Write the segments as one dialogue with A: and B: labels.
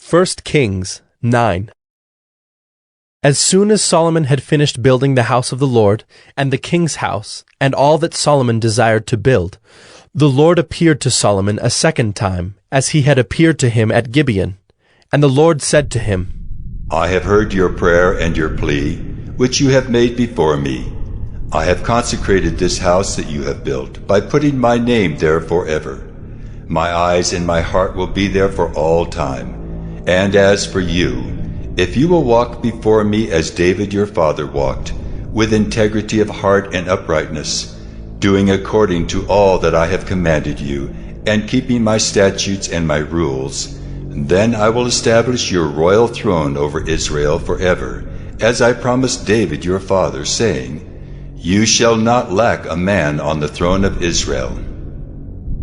A: 1 Kings 9. As soon as Solomon had finished building the house of the Lord, and the king's house, and all that Solomon desired to build, the Lord appeared to Solomon a second time, as he had appeared to him at Gibeon. And the Lord said to him,
B: I have heard your prayer and your plea, which you have made before me. I have consecrated this house that you have built, by putting my name there forever. My eyes and my heart will be there for all time. And as for you, if you will walk before me as David your father walked, with integrity of heart and uprightness, doing according to all that I have commanded you, and keeping my statutes and my rules, then I will establish your royal throne over Israel forever, as I promised David your father, saying, You shall not lack a man on the throne of Israel.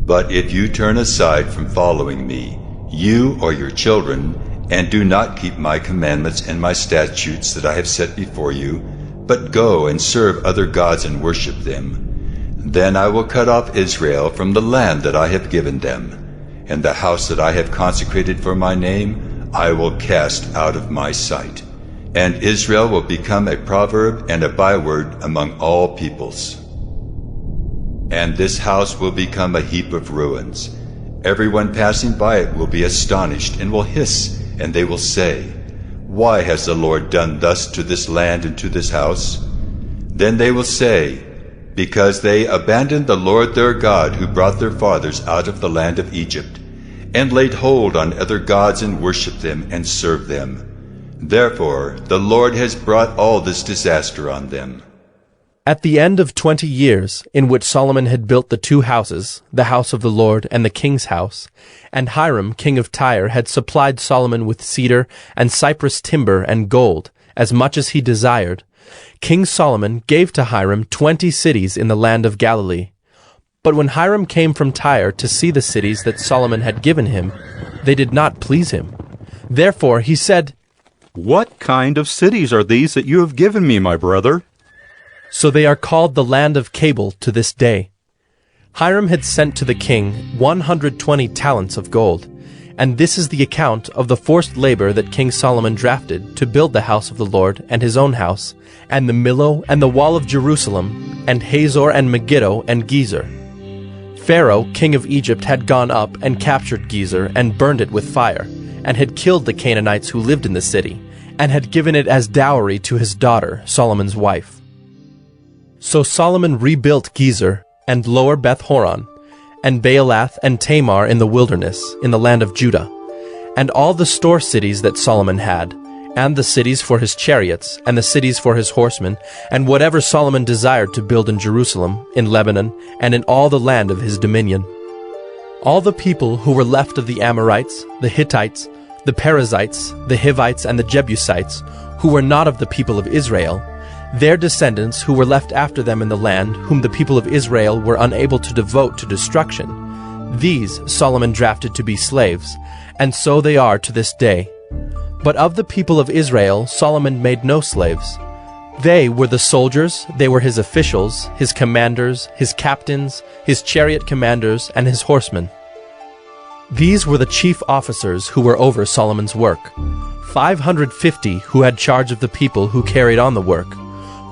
B: But if you turn aside from following me, you or your children, and do not keep my commandments and my statutes that I have set before you, but go and serve other gods and worship them, then I will cut off Israel from the land that I have given them, and the house that I have consecrated for my name I will cast out of my sight. And Israel will become a proverb and a byword among all peoples. And this house will become a heap of ruins. Everyone passing by it will be astonished and will hiss, and they will say, Why has the Lord done thus to this land and to this house? Then they will say, Because they abandoned the Lord their God, who brought their fathers out of the land of Egypt, and laid hold on other gods and worshipped them and served them. Therefore the Lord has brought all this disaster on them.
A: At the end of 20 years, in which Solomon had built the two houses, the house of the Lord and the king's house, and Hiram king of Tyre had supplied Solomon with cedar and cypress timber and gold, as much as he desired, King Solomon gave to Hiram 20 cities in the land of Galilee. But when Hiram came from Tyre to see the cities that Solomon had given him, they did not please him. Therefore he said,
C: What kind of cities are these that you have given me, my brother?
A: So they are called the land of Cabul to this day. Hiram had sent to the king 120 talents of gold, and this is the account of the forced labor that King Solomon drafted to build the house of the Lord and his own house, and the Millo and the wall of Jerusalem, and Hazor and Megiddo and Gezer. Pharaoh, king of Egypt, had gone up and captured Gezer and burned it with fire, and had killed the Canaanites who lived in the city, and had given it as dowry to his daughter, Solomon's wife. So Solomon rebuilt Gezer, and Lower Beth-horon, and Baalath and Tamar in the wilderness, in the land of Judah, and all the store cities that Solomon had, and the cities for his chariots, and the cities for his horsemen, and whatever Solomon desired to build in Jerusalem, in Lebanon, and in all the land of his dominion. All the people who were left of the Amorites, the Hittites, the Perizzites, the Hivites, and the Jebusites, who were not of the people of Israel, their descendants who were left after them in the land, whom the people of Israel were unable to devote to destruction, these Solomon drafted to be slaves, and so they are to this day. But of the people of Israel Solomon made no slaves. They were the soldiers, they were his officials, his commanders, his captains, his chariot commanders, and his horsemen. These were the chief officers who were over Solomon's work, 550 who had charge of the people who carried on the work.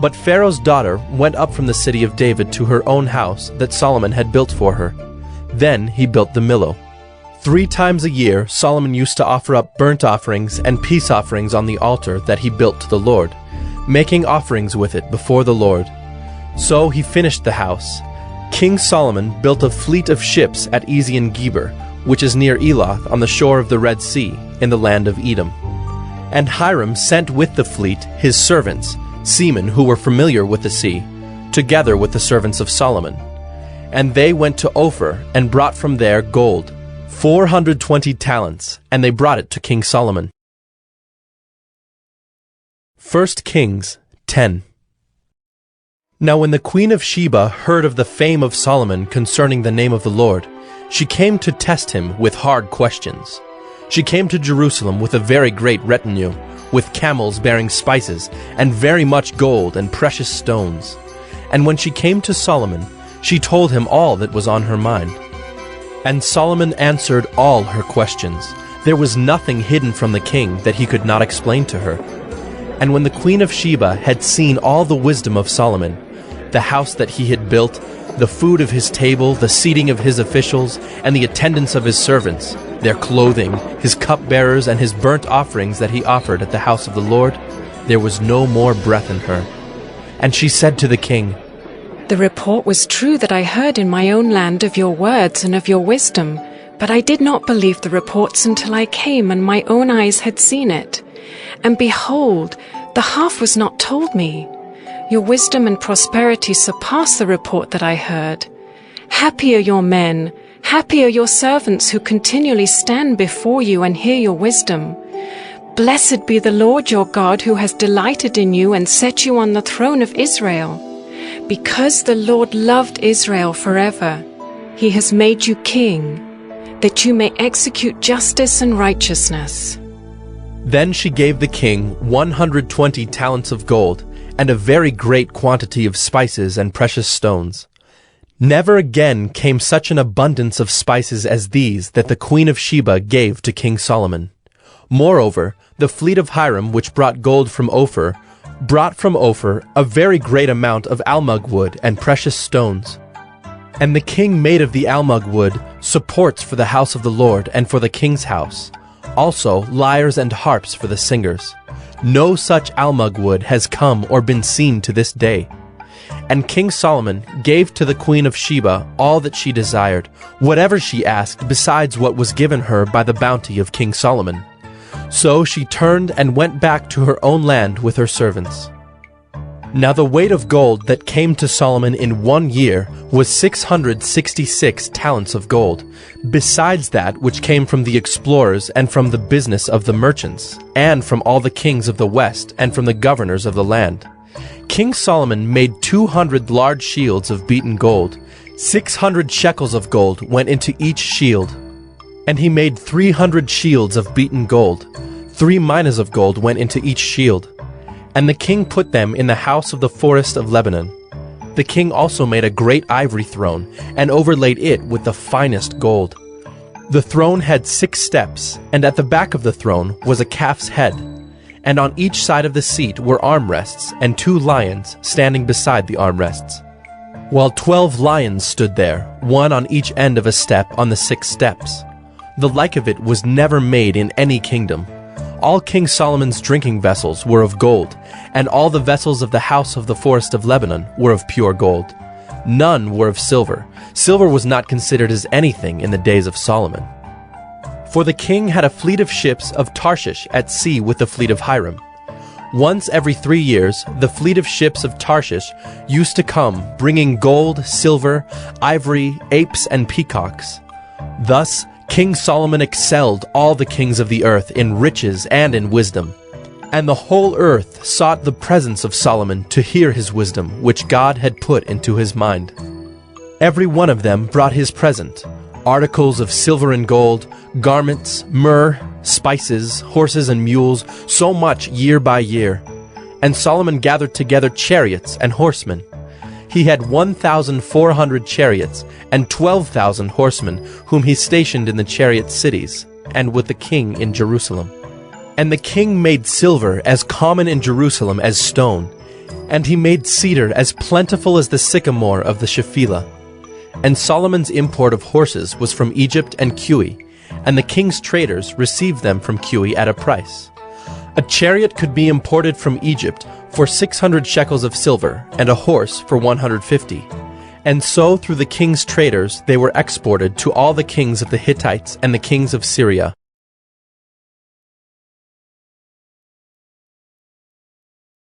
A: But Pharaoh's daughter went up from the city of David to her own house that Solomon had built for her. Then he built the Millo. 3 times a year Solomon used to offer up burnt offerings and peace offerings on the altar that he built to the Lord, making offerings with it before the Lord. So he finished the house. King Solomon built a fleet of ships at Ezion-Geber, which is near Eloth on the shore of the Red Sea, in the land of Edom. And Hiram sent with the fleet his servants, seamen who were familiar with the sea, together with the servants of Solomon. And they went to Ophir and brought from there gold, 420 talents, and they brought it to King Solomon. 1 Kings 10. Now when the queen of Sheba heard of the fame of Solomon concerning the name of the Lord, she came to test him with hard questions. She came to Jerusalem with a very great retinue, with camels bearing spices, and very much gold and precious stones. And when she came to Solomon, she told him all that was on her mind. And Solomon answered all her questions, There was nothing hidden from the king that he could not explain to her. And when the Queen of Sheba had seen all the wisdom of Solomon, the house that he had built, the food of his table, the seating of his officials, and the attendance of his servants, their clothing, his cupbearers, and his burnt offerings that he offered at the house of the Lord, there was no more breath in her. And she said to the king,
D: The report was true that I heard in my own land of your words and of your wisdom, but I did not believe the reports until I came and my own eyes had seen it. And behold, the half was not told me. Your wisdom and prosperity surpass the report that I heard. Happy are your men, happy are your servants who continually stand before you and hear your wisdom. Blessed be the Lord your God who has delighted in you and set you on the throne of Israel. Because the Lord loved Israel forever, he has made you king, that you may execute justice and righteousness.
A: Then she gave the king 120 talents of gold, and a very great quantity of spices and precious stones. Never again came such an abundance of spices as these that the Queen of Sheba gave to King Solomon. Moreover, the fleet of Hiram, which brought gold from Ophir, brought from Ophir a very great amount of almug wood and precious stones. And the king made of the almug wood supports for the house of the Lord and for the king's house, also lyres and harps for the singers. No such almug wood has come or been seen to this day. And King Solomon gave to the Queen of Sheba all that she desired, whatever she asked besides what was given her by the bounty of King Solomon. So she turned and went back to her own land with her servants. Now the weight of gold that came to Solomon in 1 year was 666 talents of gold, besides that which came from the explorers and from the business of the merchants, and from all the kings of the west and from the governors of the land. King Solomon made 200 large shields of beaten gold. 600 shekels of gold went into each shield. And he made 300 shields of beaten gold. 3 minas of gold went into each shield. And the king put them in the house of the forest of Lebanon. The king also made a great ivory throne, and overlaid it with the finest gold. The throne had 6 steps, and at the back of the throne was a calf's head. And on each side of the seat were armrests, and 2 lions standing beside the armrests. While 12 lions stood there, one on each end of a step on the 6 steps. The like of it was never made in any kingdom. All King Solomon's drinking vessels were of gold, and all the vessels of the house of the forest of Lebanon were of pure gold. None were of silver. Silver was not considered as anything in the days of Solomon. For the king had a fleet of ships of Tarshish at sea with the fleet of Hiram. Once every 3 years, the fleet of ships of Tarshish used to come, bringing gold, silver, ivory, apes, and peacocks. Thus, King Solomon excelled all the kings of the earth in riches and in wisdom. And the whole earth sought the presence of Solomon to hear his wisdom, which God had put into his mind. Every one of them brought his present, articles of silver and gold, garments, myrrh, spices, horses and mules, so much year by year. And Solomon gathered together chariots and horsemen. He had 1,400 chariots and 12,000 horsemen, whom he stationed in the chariot cities, and with the king in Jerusalem. And the king made silver as common in Jerusalem as stone, and he made cedar as plentiful as the sycamore of the Shephelah. And Solomon's import of horses was from Egypt and Cush, and the king's traders received them from Cush at a price. A chariot could be imported from Egypt for 600 shekels of silver, and a horse for 150. And so through the king's traders they were exported to all the kings of the Hittites and the kings of Syria,